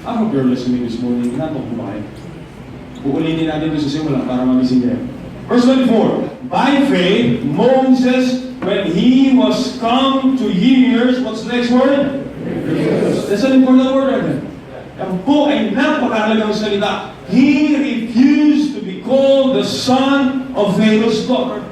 I hope you're listening this morning. Natok mo ba kayo? Uulitin natin ito sa simula para magising kayo. Verse 24. By faith, Moses, when he was come to years, what's the next word? Refused. That's an important word right there. Yan po ay napakahalagang salita. He refused to be called the son of Pharaoh's daughter.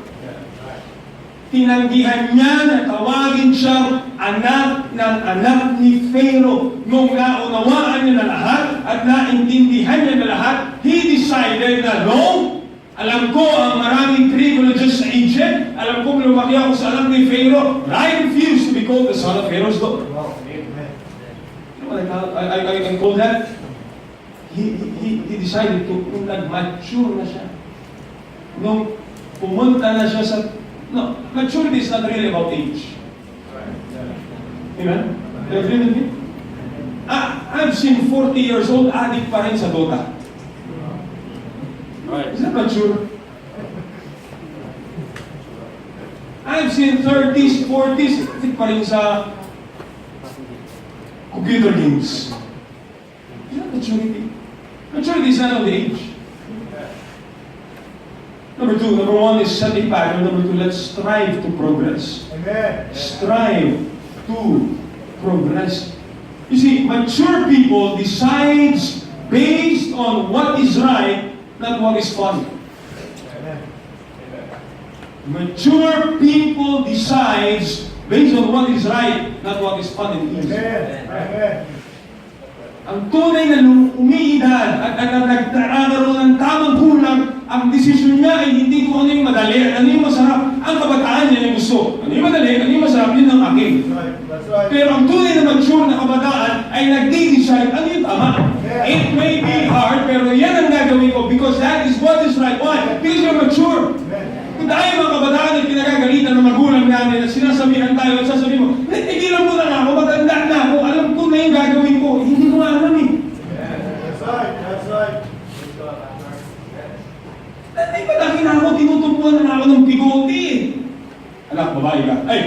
Tinanggihan niya na tawagin siyang anak ng anak ni Pharaoh. Nung naunawaan niya na lahat at naintindihan niya na lahat, he decided na no, alam ko ang maraming privileges sa Egypt, alam ko lumaki ako sa anak ni Pharaoh, but I refuse to be called the son of Pharaoh's daughter. You know what I can call that? He decided to, nung nag-mature na siya, nung pumunta na siya sa, no, maturity is not really about age. Amen? Do you agree with me? I've seen 40 years old addict pa rin sa Dota. Is that mature? I've seen 30s, 40s, addict pa rin sa computer games. Is that maturity? Maturity is not on the age. Number one is set a pattern. Number two, let's strive to progress. Amen. Strive to progress. You see, mature people decides based on what is right, not what is fun. Amen. Mature people decides based on what is right, not what is fun and easy. Amen. Ang tunay na umiidad at nagkaroon ng tamang kulang, ang desisyon niya ay hindi kung ano yung madali, ano yung masarap. Ang kabataan niya yung gusto. Ano yung madali, ano yung masarap, yun ang akin. Pero ang tunay na mature na kabataan ay nagdi-decide ano yung tama. It may be hard, pero yan ang gagawin ko because that is what is right. Why? Because you're mature. Kung tayo mga kabataan ay pinagagalitan ng magulang namin at sinasabihan tayo at sasabihin mo, tigilan mo na ako, matanda na ako, alam ko na yung gagawin ko. Hindi ko nga alam eh. That's right, that's right. Ay, malaki na ako, tinutupuan na ako ng bigote. Anak, babae ka. Ay!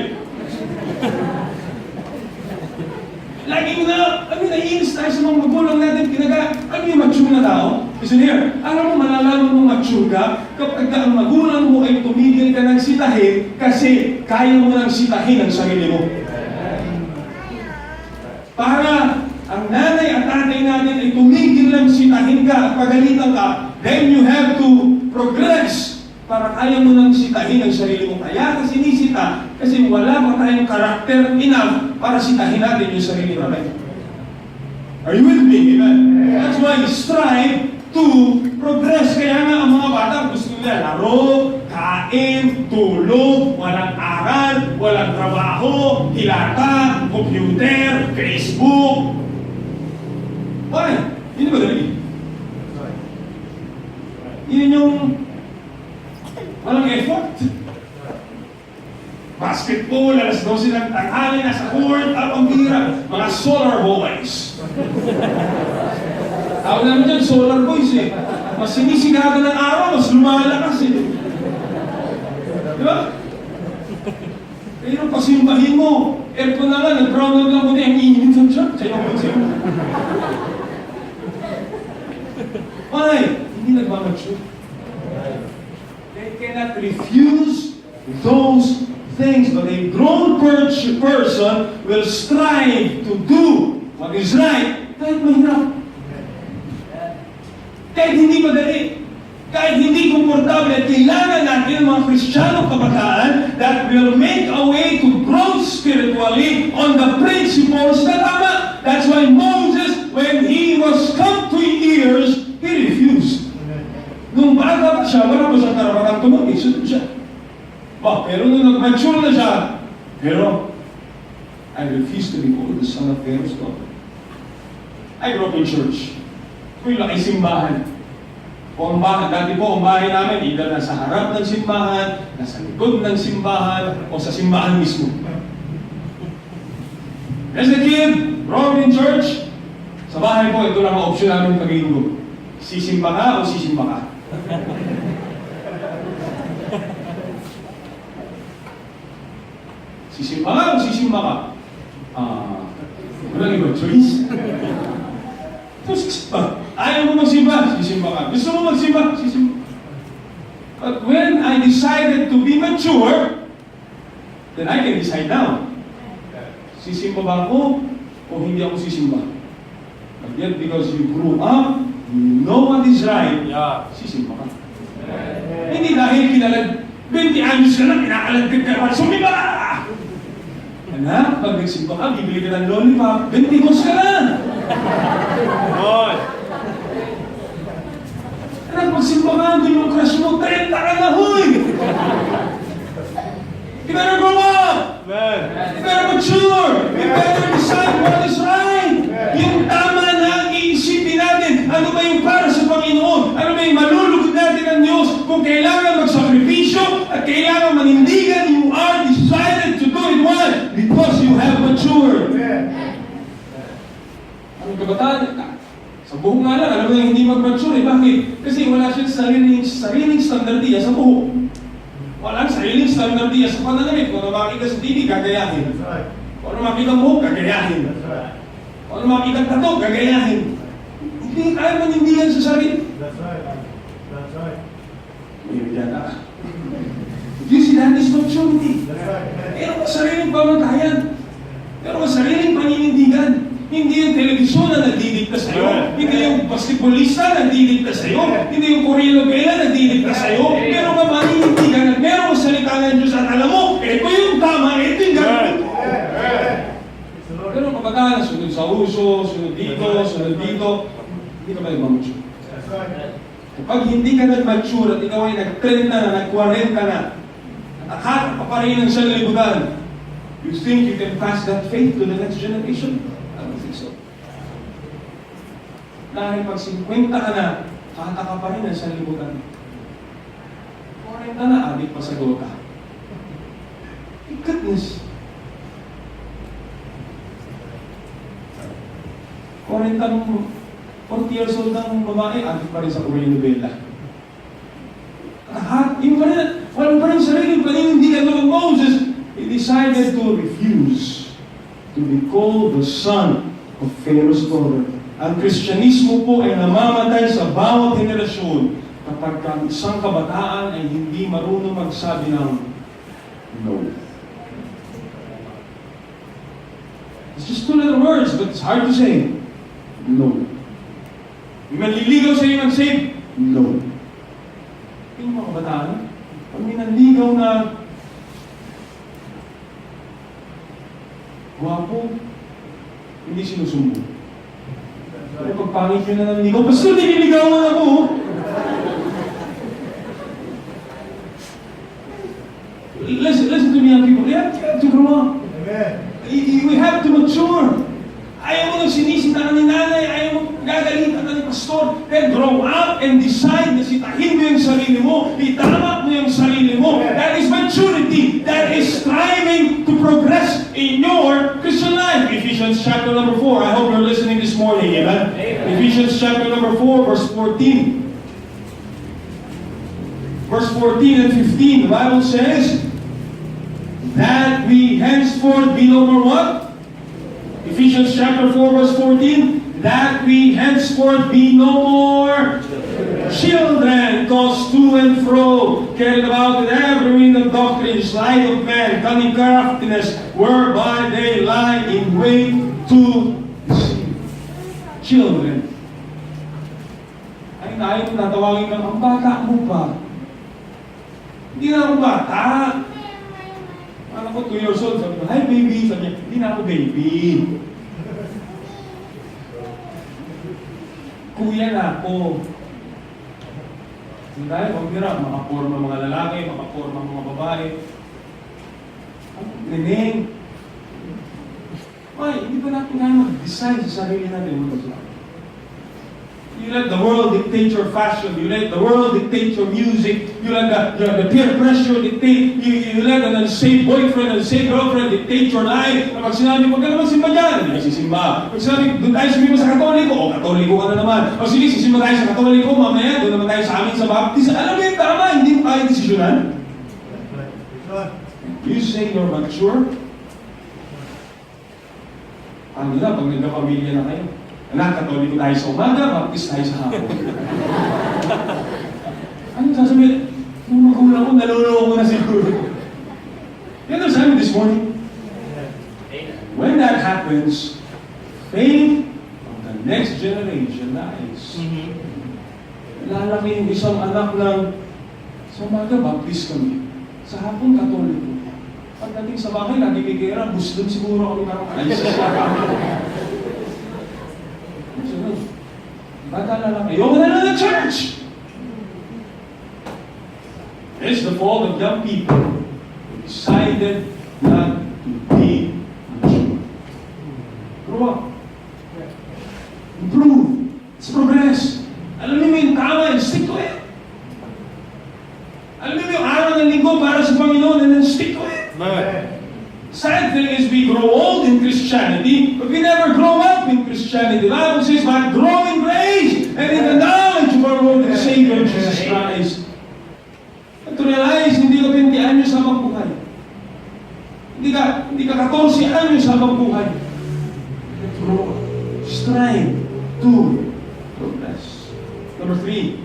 Lagi mo na, naiinis tayo sa mga magulang natin, ano yung mature na tao? Listen here, alam mo, malalaman mong mature ka kapag ang magulang mo ay tumigil ka ng sitahin kasi kaya mo nang sitahin ang sarili mo. Para ang nanay at tatay natin ay tumigil lang sitahin ka at pagalitan ka, then you have to progress para kaya mo nang sitahin ang sarili mo. Kaya ka sinisita kasi wala pa tayong karakter enough para sitahin natin yung sarili natin. Are you with me? Amen? That's why we strive to progress. Kaya nga ang mga bata gusto nila laro, kain, tulog, walang aral, walang trabaho, hilata, computer, Facebook. Why? Yun ba dali? Yun yung walang effort. Basketball, alas 12 ng tanghali, nasa court, ang bira. Mga solar boys. Tawag namin dyan, solar boys eh. Mas sinisigado ng araw, mas lumalakas eh. Diba? Pero pasimbahin mo, aircon na nga, nag-brown out lang ko na yung init sa siya. Sa'yo ko sa'yo. Why? Hindi nagmamature. They cannot refuse those things, but a grown person will strive to do what is right kahit mahirap. Kahit hindi madali. Kahit hindi komportable, kailangan natin mga Kristiyano kabataan that will make a way to grow spiritually on the principles na tama. That's why Moses, when he was come to years, he refused. Nung bata pa siya, wala pa siyang karapatang tumagi, sunod siya. Pero nung nag-mature na siya, pero I refuse to be called the son of Pharaoh's daughter. I grew up in church. Kung laki simbahan. Kung bahay, dati po ang bahay namin, either nasa harap ng simbahan, nasa likod ng simbahan, o sa simbahan mismo. As a kid, growing in church, sa bahay po, ito lang ang option namin pag-iinggo. Sisimba ka o sisimba ka? Sisimba ka o sisimba ka? Walang ibang choice. Ayaw mo magsimba, sisimba ka. Gusto mo magsimba, sisimba. But when I decided to be mature, then I can decide now. Sisimba ba ako o hindi ako sisimba? But yet, because you grew up, you know what is right, sisimba ka. Hindi dahil kinalag, 20 anos ka na, pinakalagkad ka naman, sumiba ka! Anak, pag nagsimba ka, bibili ka ng lollipop, 20 gos ka na! Anak, pag simba ka, doon yung crush mo, 30 ka na, huy! You better grow up! You better mature! You better decide what is right! Yung tama na iisipin natin, ano ba yung para sa Panginoon? Ano ba yung malulugod natin ng Diyos? Kung kailangan magsakripisyo at kailangan manindigan, you are decided to do it well because you have matured. Ang kabataan, sa buhok nga lang, alam mo yung hindi mag-mature eh. Bakit? Kasi wala siyang sariling standardiya sa buhok. Walang sariling standardiya sa pananamit. Kung ano makikita sa TV, gagayahin. Kung ano makikita mo, gagayahin. Kung ano makikita tato, gagayahin. Hindi kaya manindigan sa sarili. That's right. Mayroon yan ka. You see, that is maturity. Meron ka sariling pamatayan. Meron ka sariling paninindigan. Hindi yung telebisyon na nagdidikta sa'yo. Hindi yung basketballista na nagdidikta sa'yo. Hindi yung Korean-Novela na nagdidikta sa'yo. Meron ka paninindigan at meron ka salita ng Diyos at alam mo, ito yung tama, ito yung gagawin ko. Pero kapag sunod sa uso, sunod dito, hindi ka ba nag-mature? Kapag hindi ka nag-mature at ikaw ay nag-30 na, nag-40 na, at akala ka pa rin ng sanlibutan, you think you can pass that faith to the next generation? I don't think so. Dahil pag 50 ka na, kata ka pa rin ng sanlibutan. 40 na, adik pa sa gota. Goodness! 40 years old ng babae, adik pa rin sa Korean-Novela. Yung pa rin, walang pa rin sarili, paninindigan ng Moses, he decided to refuse to be called the son of Pharaoh's daughter. Ang Kristyanismo po ay namamatay sa bawat henerasyon kapag ang isang kabataan ay hindi marunong magsabi ng no. It's just two little words, but it's hard to say. No. May manliligaw sa iyo ng save? No. Yung mga kabataan, pag may nanligaw na guwapo, hindi sinusumbo. Pero pag pangit nyo na nanligaw, basta nililigawan ako. Listen to me, young people. You have to grow up. We have to mature. Ayaw mo nang sinisita ni nanay, ayaw mo gagalitan ni pastor. Then grow up and decide na sitahin mo yung sarili mo, itama mo yung sarili mo. That is maturity. That is striving to progress in your Christian life. Ephesians chapter number 4. I hope you're listening this morning. Amen? Ephesians chapter number 4, verse 14. Verse 14 and 15, the Bible says, that we henceforth be no more what? Ephesians chapter 4, verse 14, that we henceforth be no more children, tossed to and fro, carried about with every wind of doctrine, sleight of men, cunning craftiness, whereby they lie in wait to deceive. Children. Ay, tayo tatawagin ka, ang bata mo pa. Hindi na ako bata. Anak ko, 2 years old, sabi ko, hi baby, sabi niya, hindi na ako baby. Kuya na ako. Hindi tayo, pambira, makaporma mga lalaki, makaporma mga babae. Neneng. Ay, hindi ba natin kaya mag-design sa sarili natin? You let the world dictate your fashion. You let the world dictate your music. You let the peer pressure dictate. You let an unsafe boyfriend, unsafe girlfriend dictate your life. Pag sinabi, huwag ka naman simba dyan, hindi sisimba. Pag sinabi, doon tayo sumima sa Katoliko, o Katoliko ka na naman. O sige, sisimba tayo sa Katoliko, mamaya, doon naman tayo sa amin sa Baptist. Alam mo yung tama, hindi mo kaya desisyonan. You say you're mature. Ano na, pag nagkapamilya na kayo, Anak, Katoliko tayo sa umaga, Baptist tayo sa hapon. Ano sasabihin? Yung magulang ko, naluloko ko na siguro. You understand me this morning? When that happens, faith of the next generation dies. Lalaki yung isang anak ng sa umaga, Baptist kami. Sa hapon, Katoliko. Pagdating sa bahay, lagi kikira, Muslim siguro kami parang alis sa bata lalaki. Ayoko na lang ng church! It's the fault of young people who decided not to be mature. Grow up. Improve. Let's progress. Alam niyo yung tama, and stick to it. Alam niyo yung araw ng linggo para sa Panginoon, and then stick to it. Sad thing is we grow old in Christianity, but we never grow up in Christianity. The Bible says, but grow in grace and in the knowledge of our Lord and Savior, Jesus Christ. And to realize, hindi ka 20 anyos habang buhay. Hindi ka 14 anyos habang buhay. Grow up. Strive to progress. Number 3.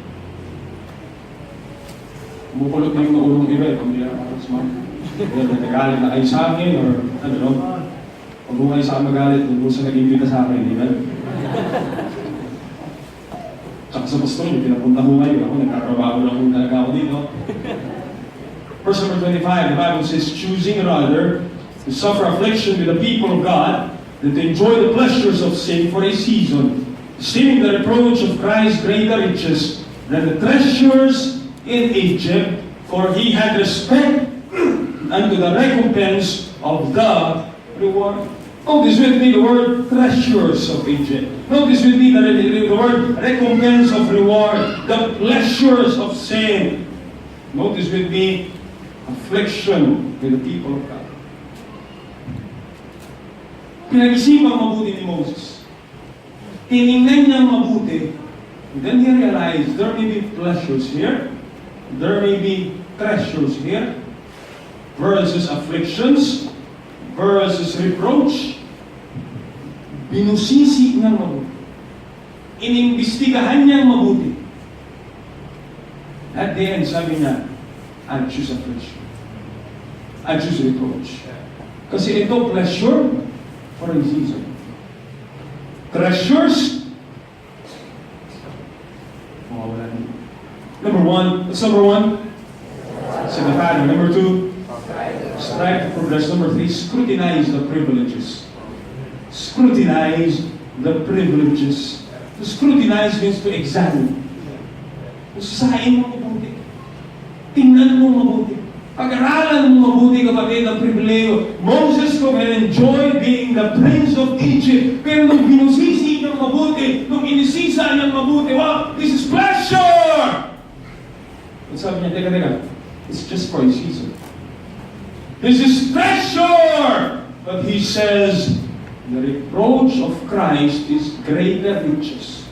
Kumukulot na yung naulong iba, kung hindi na parang smart. Kaya nagagalit na kayo sa akin, or ano, no? Pag mo kayo sa akin magalit, huwag mo sa nag-invita sa akin, di ba? Tsaka sa pastor, yung pinapunta ko ngayon, ako nagkatrabaho lang kung talaga ako dito. Verse number 25, the Bible says, choosing rather to suffer affliction with the people of God than to enjoy the pleasures of sin for a season, esteeming the reproach of Christ greater riches than the treasures in Egypt, for he had respect unto the recompense of the reward. Notice with me the word treasures of Egypt. Notice with me the word recompense of reward, the pleasures of sin. Notice with me affliction with the people of God. Pinag-isipang mabuti ni Moses. Tinignan niyang mabuti. And then he realized there may be pleasures here, there may be treasures here, versus afflictions, versus reproach. Binusisi niyang mabuti. Inimbestigahan niyang mabuti. At the end, sabi niya, I choose affliction. I choose reproach. Kasi ito, pleasure for a season. Treasures, mawawala niyo. Number 1, what's number 1? Say the Father. Number 2, strive to progress. Number 3, scrutinize the privileges. Scrutinize the privileges. To scrutinize means to examine. Usahain mo mabuti. Tingnan mo mabuti. Pag-aralan mo mabuti, kapatid, ang pribileyo. Moses could have enjoyed being the prince of Egypt. Pero nung binusisi niyang mabuti, nung inisisa niyang mabuti, wow, this is pleasure! At sabi niya, teka, it's just for a season. This is treasure! But he says, the reproach of Christ is greater riches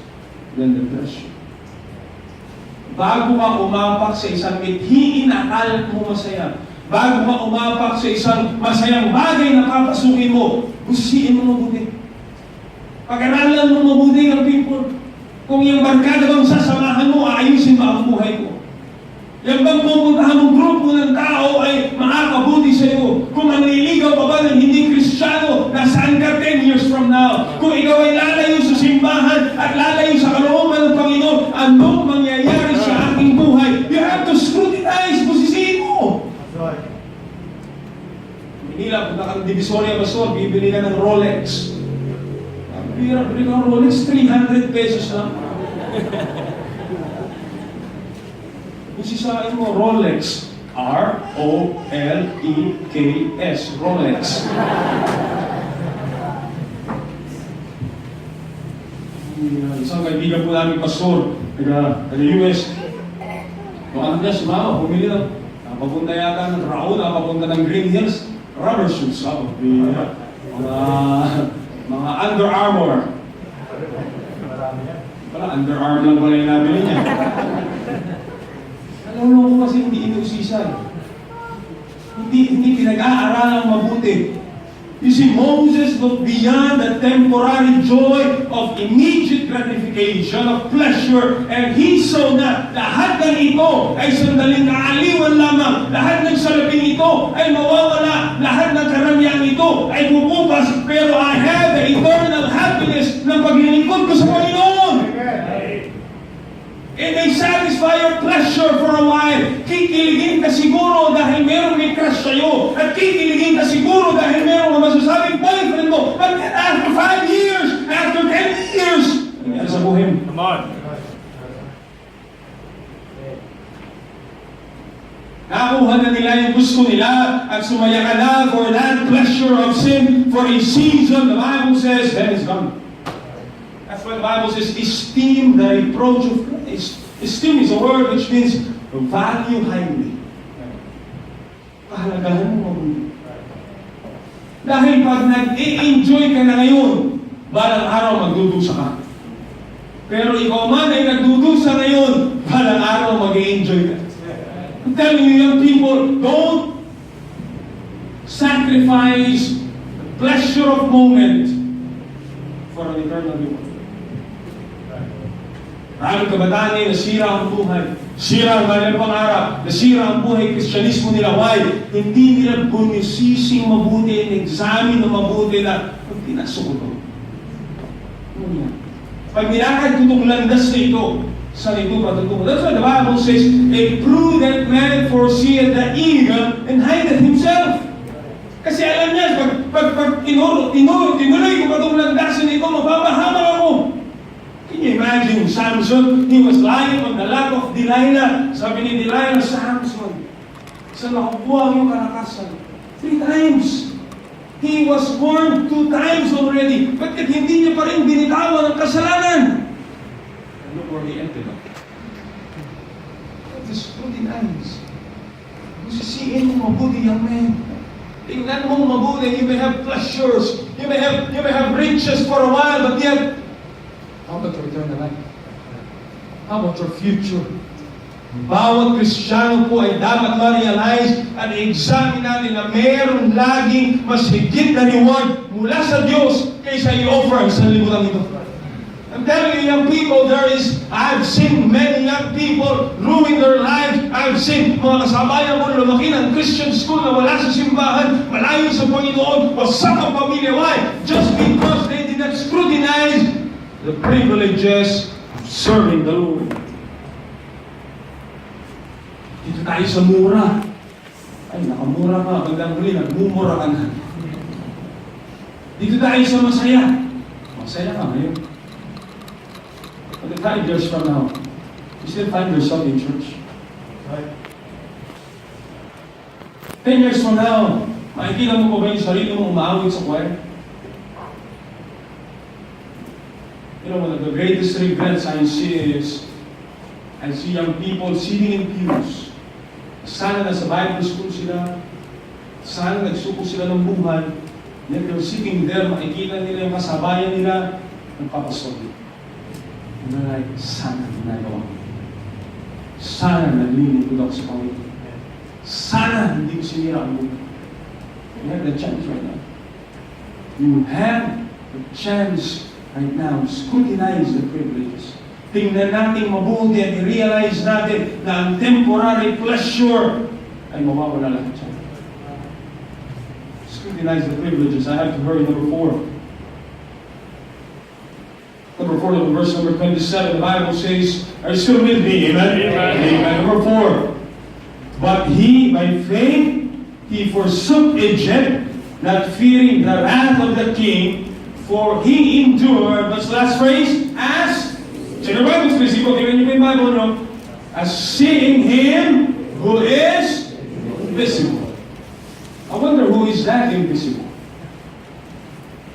than the treasure. Bago ka umapak sa isang mithiin na akala mo masaya, bago ka umapak sa isang masayang bagay na papasukin mo, busiin mo mabuti. Pag-aralan mo mabuti ang people. Kung yung barkada bang sasamahan mo, ayusin ba ang buhay mo? Yung bang pupuntahan mong grupo ng tao ay makakabuti sa iyo. Kung manliligaw pa ba ng hindi Kristiyano, nasaan ka 10 years from now? Kung ikaw ay lalayo sa simbahan at lalayo sa kalooban ng Panginoon, anong mangyayari sa aking buhay? You have to scrutinize, busisiin mo. Manila, punta ka ng Divisoria Basol, bibili ka ng Rolex. Bili ka ng Rolex, 300 pesos lang. Isisain mo, Rolex. R-O-L-E-K-S. Rolex. Isang kaibigan po namin, pastor, taga-US. Yung anak niya, sumama, bumili ng papunta yata ng Raon, papunta ng Green Hills, rubber shoes. Mga Under Armour. Wala, Under Armour lang pala yung nabili niya. Alam ko kasi hindi inuusisan. Hindi pinag-aaralan mabuti. You see, Moses looked beyond the temporary joy of immediate gratification, of pleasure, and he saw na lahat ng ito ay sandaling kaaliwan lamang. Lahat ng salaping ito ay mawawala. Lahat ng karangyang ito ay pupupas. Pero I have the eternal happiness ng paglilingkod ko sa Panginoon. It may satisfy your pleasure for a while. Kikiligin ka siguro dahil meron may crush sa'yo. At kikiligin ka siguro dahil meron ka masasabing boyfriend mo. But then after 5 years, after 10 years, nangyari sa buhay mo. Come on. Nakuha na nila yung gusto nila at sumaya ka na for that pleasure of sin for a season. The Bible says, then it's gone. That's why the Bible says, esteem the reproach of Christ. Esteem is a word which means value highly. Pahalagahan mo mabuti. Dahil pag nag-i-enjoy ka na ngayon, balang araw magdudusa ka. Pero ikaw man ay nagdudusa ngayon, balang araw mag-i-enjoy ka. I'm telling you, young people, don't sacrifice the pleasure of moment for an eternal reward. Maraming kabataan niya, nasira ang buhay. Sira ang kanilang pangarap. Nasira ang buhay, Kristyanismo nila. Why? Hindi nila bunisising mabuti, in-examine na mabuti na pag pinasok ko ito. Pag nilakad ko itong landas na ito, saan ito patutungo? That's why the Bible says, a prudent man foreseeth the evil and hideth himself. Kasi alam niya, pag tinuloy ko pa itong landas na ito, mapapahama ako. Can you imagine Samson? He was lying on the lap of Delilah. Sabi ni Delilah, Samson, saan nakukuha ang iyong kalakasan? 3 times. He was warned 2 times already. Bakit hindi niya pa rin binitawan ang kasalanan? And look where he ended up. Just scrutinize. Busisiin mo mabuti, young man. Tingnan mo mabuti. You may have pleasures. You may have riches for a while, but yet, how about your eternal life? How about your future? Bawat Kristiyano po ay dapat ma-realize at i-examine natin na mayroon laging mas higit na reward mula sa Diyos kaysa i-offer sa libutan ito. I'm telling you, young people, I've seen many young people ruin their lives. I've seen mga kasabayan ko lumaki ng Christian school na wala sa simbahan, malayo sa Panginoon, wasak ang pamilya. Why? Just because they did not scrutinize the privileges of serving the Lord. Dito tayo sa mura. Ay, nakamura ka. Bandang huli, nagmumura ka na. Dito tayo sa masaya. Masaya ka ngayon. But 5 years from now, you still find yourself in church. Right? 10 years from now, makikita mo ba yung sarili mo umaawit sa choir? You know, one of the greatest regrets I see is, I see young people sitting in pews. Sana nasa Bible school sila, sana nagsuko sila ng buhay, yet they're sitting there, makikita nila yung kasabayan nila, nagpapasok. And they're like, sana ginagawa ko. Sana naglilingkod ako sa Panginoon. Sana hindi ko sinira ang buhay. You have the chance right now. You have the chance right now. Scrutinize the privileges. Tingnan natin mabuti at i-realize natin na ang temporary pleasure ay mawawala lahat siya. Scrutinize the privileges. I have to hurry. Number 4. Number 4, verse number 27, the Bible says, are you still with me? Amen? Amen. Amen. Number 4. But he, by faith, he forsook Egypt, not fearing the wrath of the king, for he endured, what's the last phrase? As, so the Bible says, tingnan niyo pa yung Bible, no? As seeing him who is invisible. I wonder who is that invisible?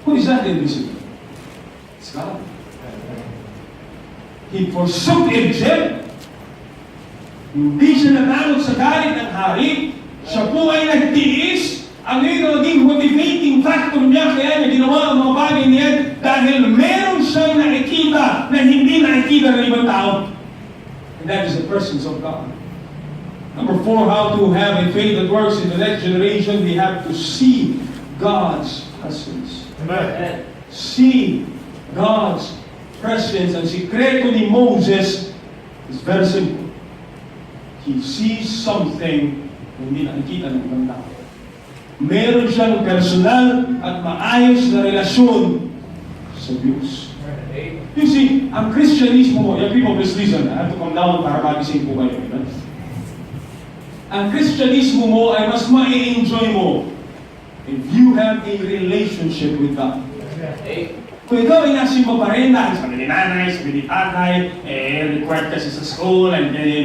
Who is that invisible? It's God. He forsook Egypt. Hindi siya natakot sa galit ng hari. Siya po ay nagtiis. Ano yung naging motivating factor niya kaya niya ginawa ang mga bagay niya dahil meron siyang nakikita na hindi nakikita ng ibang tao. And that is the presence of God. Number 4, how to have a faith that works in the next generation. We have to see God's presence. Amen. See God's presence. Ang sikreto ni Moses is very simple. He sees something na hindi nakikita ng ibang tao. Meron siyang personal at maayos na relasyon sa Diyos. You see, ang Christianismo mo, young people, please listen. I have to come down para magising po kayo. Ang Christianismo mo ay mas ma-enjoy mo if you have a relationship with God. Kung ikaw ay nasimba pa rin dahil sabi ni nanay, sabi ni tatay, required kasi sa school, and you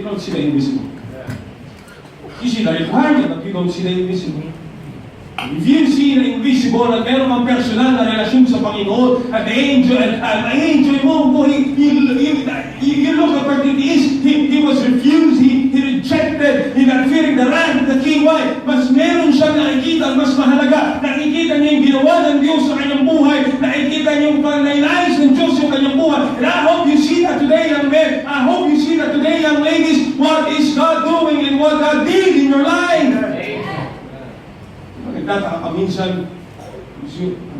don't see the invisible. You see the requirement, but you don't see the invisible. If you see the invisible at meron kang personal na relasyon sa Panginoon at na-enjoy mo, you look at what it is, he was refused, he rejected, he got fearing the wrath of the king. Why? Mas meron siyang nakikita, mas mahalaga. Nakikita niya yung ginawa ng Diyos sa kanyang buhay, nakikita niya yung panay-nais ng Diyos sa kanyang buhay. And I hope you see that today, young men. I hope you see that today, young ladies, what is God doing and what God did in your life. Nagtataka ka minsan,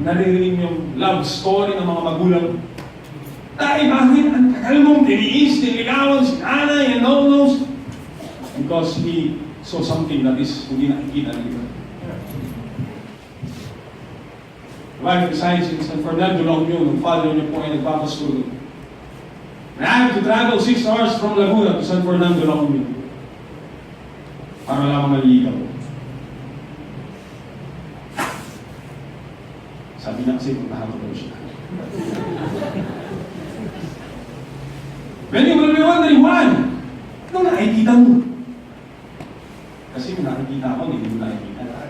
naririnig yung love story ng mga magulang. Dahil bakit ang tagal mong tiniis, niligawan si nanay and all those? Because he saw something that is hindi nakikita ng iba. Wife resides in San Fernando, Meljune. Ang father niya po ay nagpapastulo. And I have to travel 6 hours from Laguna to San Fernando, Meljune. Para lang maligaw. Sabi niya kasi puntahan ko daw siya. Then you will be wondering, why? Anong nakikita mo? Kasi kung nakikita ko, hindi mo nakikita.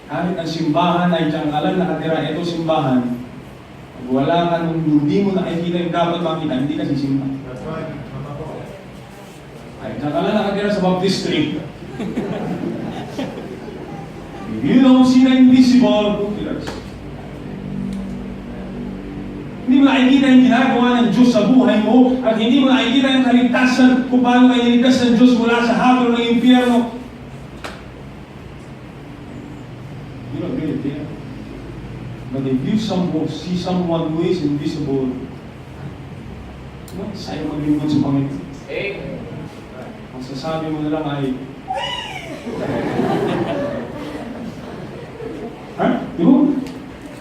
Kahit ang simbahan ay dyan ka lang nakatira, ito simbahan, pag wala ka nung hindi mo nakikita yung dapat makita, hindi ka sisimba. That's right. Ay dyan ka lang nakatira sa baptistry. If you don't see the invisible, who cares? Hindi mo nakikita yung ginagawa ng Diyos sa buhay mo at hindi mo nakikita yung kaligtasan kung paano kayo niligtas ng Diyos mula sa habol ng impyerno. You don't really care. But if you see someone who is invisible, sa'yo maglingkod sa Panginoon. Ang sasabi mo na lang ay, di ba?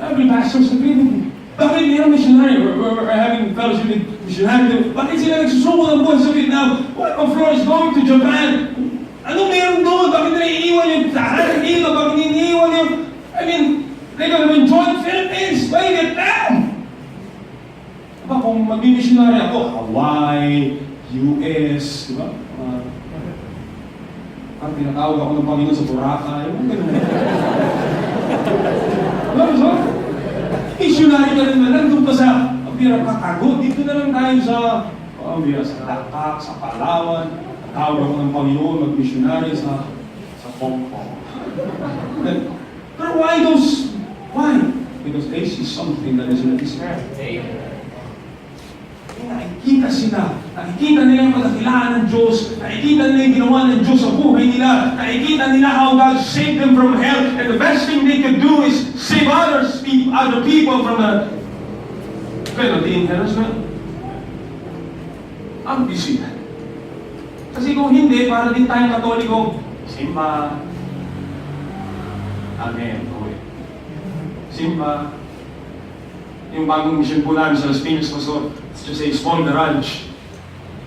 Every pastor's agree with me. Bakit mayroong missionary? We're having fellowship with missionary. Bakit sila nagsusuko ng buwan sa Vietnam? What of Florence going to Japan? Ano meron doon? Bakit naiiwan yung tahanan dito? Bakit iniiwan yung... I mean, they're gonna enjoy the Philippines. Why Vietnam? Diba, kung mag-missionary ako, Hawaii, US, di ba? Parang tinatawag ako ng Panginoon sa Boracay. Ano ganun? Ano so? Missionary ka rin na nandun pa sa Pira Kakago. Dito na lang tayo sa sa Dakak, sa Palawan. Tawag ako ng Panginoon mag-missionary sa Hong Kong. Pero why those? Why? Because they see something that is in the spirit. Nakikita sila. Nakikita nila yung pagkakilaan ng Diyos. Nakikita nila yung ginawa ng Diyos sa buhay nila. Nakikita nila how God saved them from hell. And the best thing they could do is save other people from the penalty in hell as well. Ang busy. Kasi kung hindi, para din tayong Katoliko, simba. Amen. Simba. Yung bagong mission po namin sa Las Piñas, Pastor, it's just a small garage.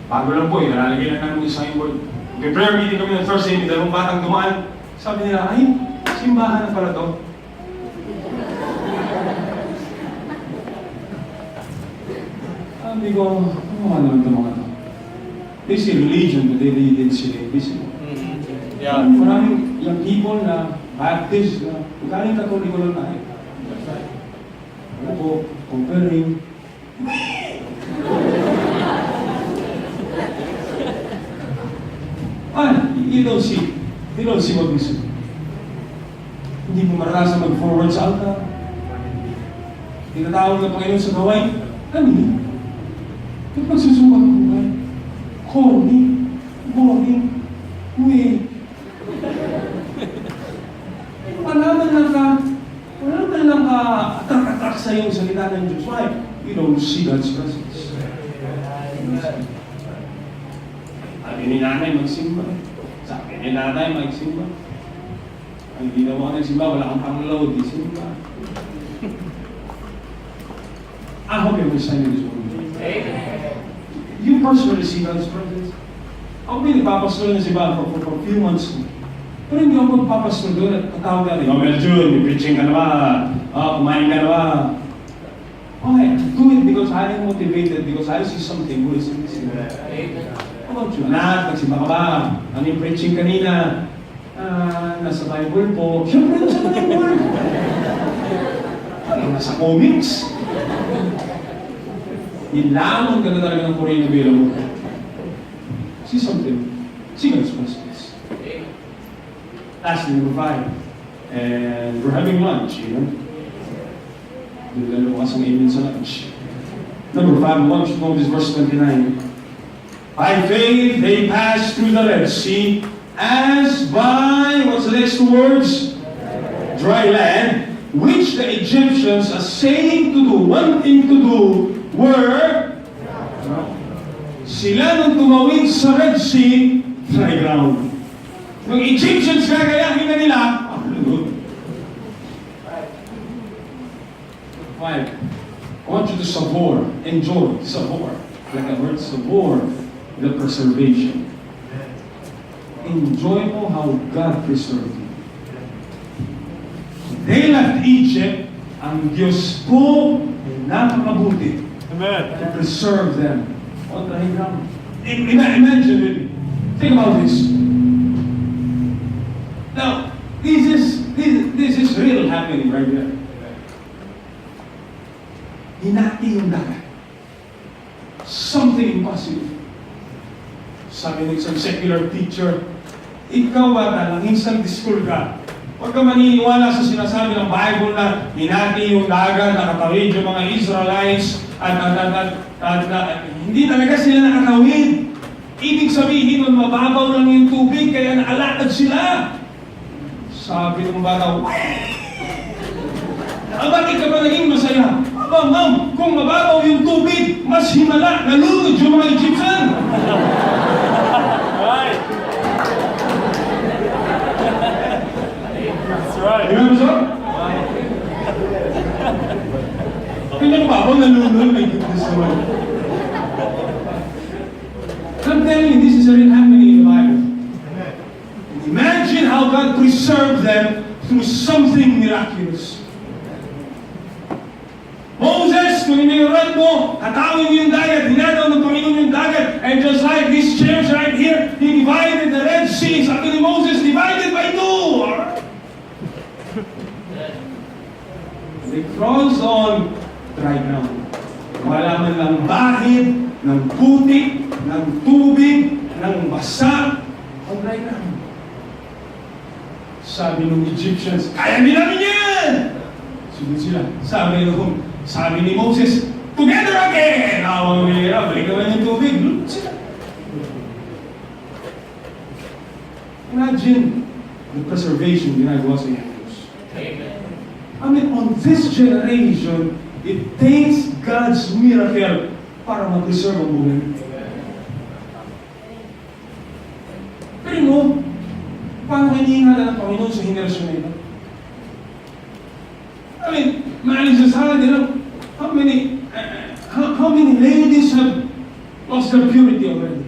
Bago lang po, ilalagay lang namin yung signboard. May prayer meeting kami ng Thursday, may dalawang batang dumaan. Sabi nila, ay, simbahan na pala to. Sabi ko, ano naman ito mga to? They say religion, but they didn't see the invisible. Yeah. Maraming young people na Baptist, na galing Katoliko lang tayo. Ano po, comparing. You don't see. You don't see what we see. Hindi mo maranasan mag-forward sa altar. Tinatawag ng Panginoon sa gaway. Ano yun? Kung magsusuka ng buhay, horny, boring, weird. sa yung salita ng Diyos. Why? You don't see God's presence. Sabi ni nanay, magsimba. Sabi ni nanay, magsimba. Ang hindi na mo nagsimba, wala kang pang-load, di simba. I hope you understand this one. You personally see God's presence. Ako pinagpapastol na si Bob for a few months. Pero hindi ako magpapastol doon at tatawag natin, oh, Meljune, may preaching ka na ba? Oh, kumain ka na ba? Okay, do it because I am motivated, because I see something good in this. How about you? Anak, nagsimba ka ba? Ano yung preaching kanina? Nasa Bible po. Siyempre, nasa Bible. Ano, nasa comics? Nilamon ka na talaga ng Korean na bila mo. See something. See God's presence. Lastly, number 5. And we're having lunch, you know. Doon na lumakas ang amen sa lunch. Number 5, I want you to know this verse 29. By faith, they passed through the Red Sea as by, what's the next two words? Dry land, which the Egyptians are saying to do, wanting to do, were sila nung tumawid sa Red Sea, dry ground. Nung Egyptians gagayahin na nila, lulod. 5. I want you to savor, enjoy, savor, like a word, savor the preservation. Enjoy mo how God preserved you. They left Egypt, ang Diyos po ay napakabuti. Amen. To preserve them on the ground. Imagine it. Think about this. Now, this is real happening right there. Hinati yung dagat. Something impossible. Sabi ng isang secular teacher, ikaw bata, nang instant school ka, huwag ka maniniwala sa sinasabi ng Bible na hinati yung dagat, nakatawid yung mga Israelites, at hindi talaga sila nakatawid. Ibig sabihin nun, mababaw lang yung tubig, kaya naalakad sila. Sabi ng bata, bakit ka ba naging masaya? Aba, ma'am, kung mababaw yung tubig, mas himala, nalunod yung mga Egyptian. Right. That's right. Remember, sir? Tingnan mo ba ako nalunod? My goodness naman. I'm telling you, this is already happening in the Bible. Imagine how God preserved them through something miraculous. Moses, kung iniuran mo, katawin mo yung dagat, hinadaw ng Panginoon yung dagat, and just like these chairs right here, He divided the Red Sea. Sabi ni Moses, divided by 2. They crossed on dry ground. Wala man lang bahid, ng putik, ng tubig, ng basa, on dry ground. Sabi ng Egyptians, kaya namin yan! Sunod sila. Sabi ni Moses, together again! Awang nila, balik naman yung tubig. Sila. Imagine the preservation ginagawa sa Diyos. I mean, on this generation, it takes God's miracle para ma-preserve ang buhay. Pero no, paano hinihinga ng Panginoon sa henerasyon na ito? I mean, maalis na sana din, how many ladies have lost their purity already?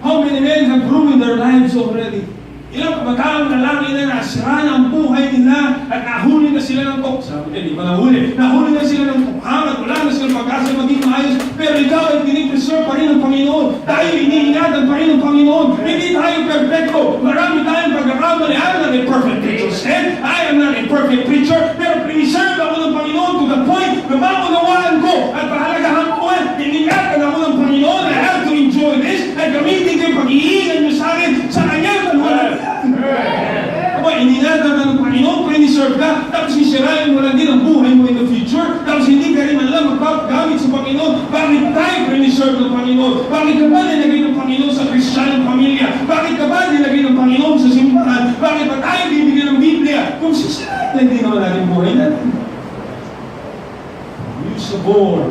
How many men have ruined their lives already? Ilang kabataang lalaki na nasira na ang buhay nila at nahuli na sila ng sabi niya, di ba nahuli? Nahuli na sila ng tukhang at wala na sila pag-asa maging maayos. Pero ikaw ay pinipreserve pa rin ng Panginoon. Tayo iniingatan pa rin ng Panginoon. Hindi tayo perfecto. Marami tayong pagkakamali. I am not a perfect preacher. I am not a perfect preacher. Pero piniserve ako ng Panginoon to the point na maunawaan ko at pahalagahan ko iningatan ako ng Panginoon. I have to enjoy this at gamitin ko yung pag-iingan nyo sa akin sa kanyang kalwalan. Aba, iningatan ka ng Panginoon, piniserve ka, tapos isirayan mo lang din ang buhay mo in the future, tapos hindi ka rin man lang magpapagamit sa Panginoon. Bakit tayo piniserve ng Panginoon? Bakit ka ba nilagay ng Panginoon sa Kristiyanong pamilya? Bakit ka ba nilagay ng Panginoon sa simbahan? Bakit ba tayo bibigyan ng Biblia kung sisirayan lang din naman natin buhay natin? sabor.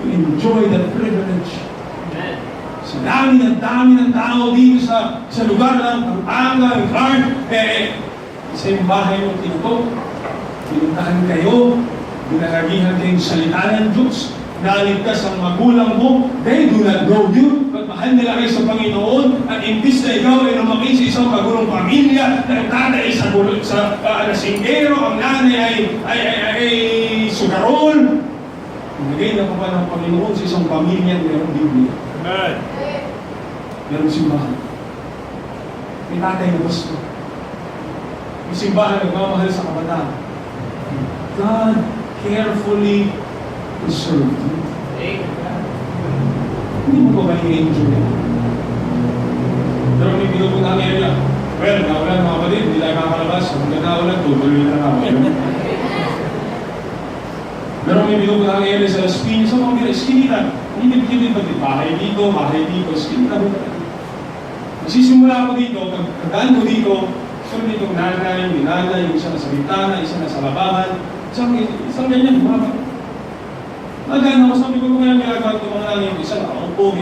You enjoy that privilege. Amen. Sa dami ng tao dito sa lugar ng Pampanga, ng Clark, sa yung bahay mo tinutok, pinuntahan kayo, binalagihan kayong salita ng Diyos, naligtas ang magulang mo, they do not know you, but mahal nila kayo sa Panginoon, at imbis na ikaw ay lumaki sa isang magulong pamilya, na ang tatay sa lasinggero, ang nanay ay sugarol, nagay na pa ng Panginoon sa isang pamilya na mayroong Biblia. Amen. Mayroong simbahan. May tatay na gusto. May simbahan nagmamahal sa kabataan. God carefully preserved you. Hindi mo ba i-enjoy yan? Pero may pinupunta ang area. Well, naulan mga kapatid, hindi tayo makakalabas. Kung naulan, tutuloy na ako. Pero may pinupunta ang area sa Las Piñas. Sa mga eskinita, hindi ba bahay dito, eskinita mo. Nagsisimula ako dito, pagdaan ko dito, sunod itong nanay, yung isa na sa bintana, isa na sa labahan, isang ganyan, mga nagana ko, sabi ko kung kaya ginagawa ito mga nanay, isa nakaupo,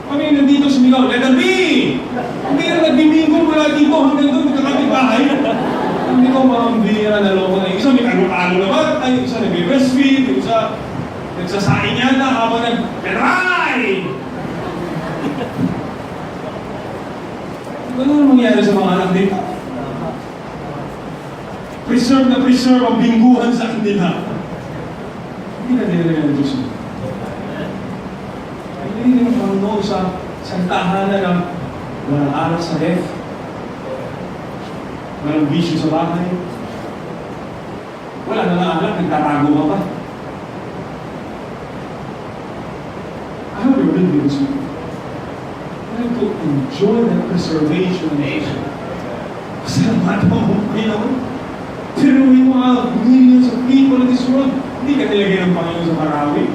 kami nandito sumigaw, let it be! Hindi na nagbimingo mula dito hanggang doon, magkakapit bahay. Hindi ko makambira na loko na isa, may kano-kano na ba? Ay, isa nag-breastfeed, yung isa nagsasain yata habang nag-peray! Ano na mangyari sa mga anak dito? Preserve ang bingguhan sa kanila. Hindi na nila ng Diyos. Hindi na ng Panginoon sa tahanan ng walang aral sa ref, walang bisyo sa bahay, wala na lang alam, nagtatago ka pa. I have a real news. I have to enjoy that preservation of nation. Salamat mo, Panginoon. Tinuloy mo ang millions of people in this world. Hindi ka nilagay ng Panginoon sa Marawi.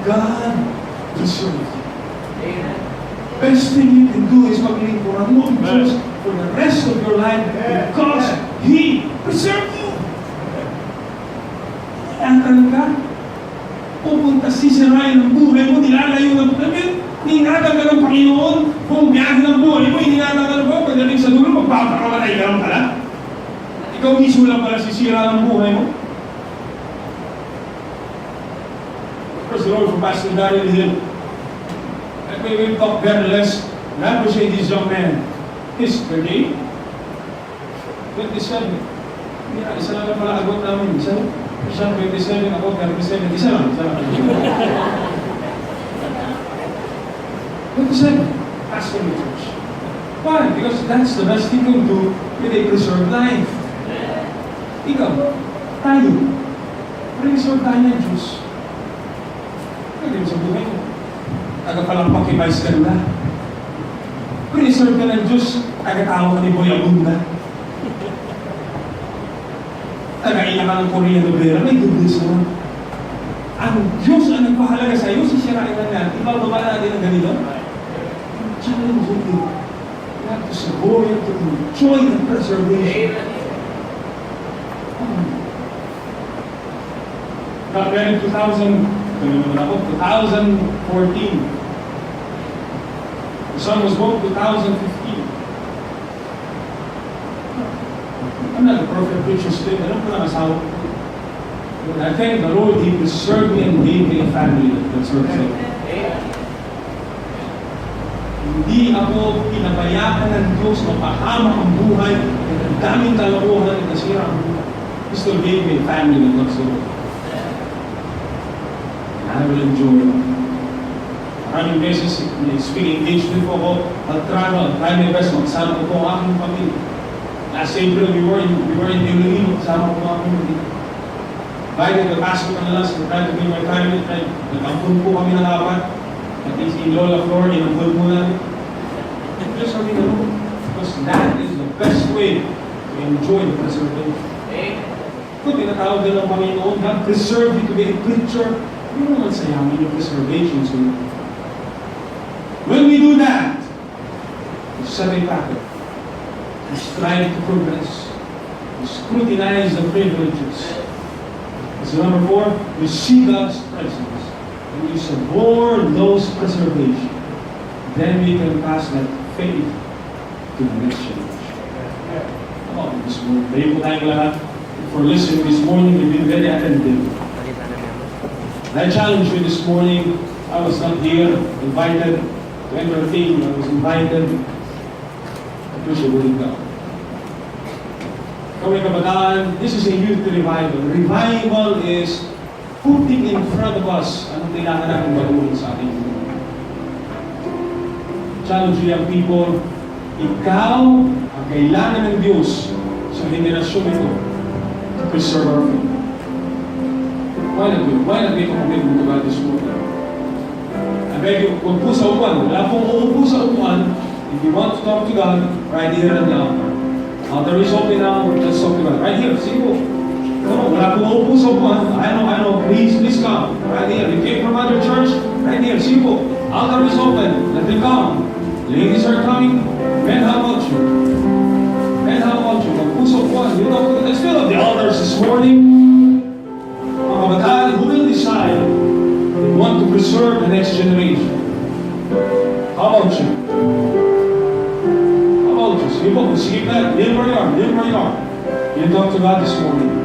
God preserves you. Best thing you can do is maglingkuran mo ang Diyos for the rest of your life because He preserved you. Iangkan ka. Pupunta sisirain ng buhay mo, nilalayo ng buhay. Ingatan ka ng Panginoon. Kung biyahe ng buhay mo, ingatan ka ng buhay. Pagdating sa dulo, magpapakamatay ka lang pala. Ikaw mismo lang pala sisira ng buhay mo. Praise the Lord for Pastor Daryl Hill. And we will talk very less. I appreciate this young man. His birthday, 27. Yeah, isa lang pala agot namin. Isa 27, ako 37. Isa lang. 27. Pastor the church. Why? Because that's the best thing you can do with a preserved life. Ikaw, tayo, preserve tayo ng Diyos. Kaya sa buhay mo, tagapalampak kay Vice Ganda. Preserve ka ng Diyos, taga-tawa ka ni Boy Abunda. Taga-ina ka ng Korean Novera, may goodness naman. Ang Diyos ang nagpahalaga sa iyo, sisirain lang yan. Ikaw ba natin ang ganito? Challenge you. You have to support, you have to enjoy the preservation. Got married 2014. The son was born 2015. I'm not a perfect preacher still. Alam ko na asawa ko. But I thank the Lord, He preserved me and gave me a family that serves Him. Hindi ako pinabayaan ng Diyos mapahamak ang buhay at ang daming kalokohan at nasira ang buhay. He still gave me a family that loves Him. And I will enjoy it. Maraming beses, speaking engagement po ako, I'll try my best, magsama ko po ang aking pamilya. Last April, we were in Melune, magsama ko po ang aking pamilya. Bayan nagpasok ka na lang, so try to be my family, nag-ampun po kami ng apat. At least in Lola Flor, inampun po namin. Just so we know, because that is the best way to enjoy the preservation. Kung tinatawag din ng Panginoon, God preserve you to be a preacher, hindi mo naman sayamin yung preservation. So, when we do that, we set a pattern. We strive to progress. We scrutinize the privileges. So number 4, you see God's presence. And you suborn those preservation. Then we can pass that faith to the next generation. Come on, this morning. Kayo po tayong lahat. For listening this morning, you've been very attentive. And I challenge you this morning. I was not here, invited to entertain. I was invited to preach the word of God. Kaway kabataan, this is a youth revival. Revival is putting in front of us anong kailangan natin baluhin sa ating buhay. Challenge you young people, ikaw ang kailangan ng Diyos sa henerasyon ito to preserve our faith. Why not we commitment to God this morning? I beg you, huwag po sa upuan. Wala pong uupo sa upuan. If you want to talk to God, right here and now. Altar is open now. Let's talk to God. Right here. Sige po. Come on. Wala pong uupo sa upuan. I know. Please come. Right here. You came from other church. Right here. Sige po. Altar is open. Let them come. Ladies are coming. Men, how about you? Men, how about you? Huwag po sa upuan. You know, let's fill up the altars this morning. Mga kabataan who will decide they want to preserve the next generation. How about you? How about you? Sige po, sige ka. Live where you are. You talk to God this morning.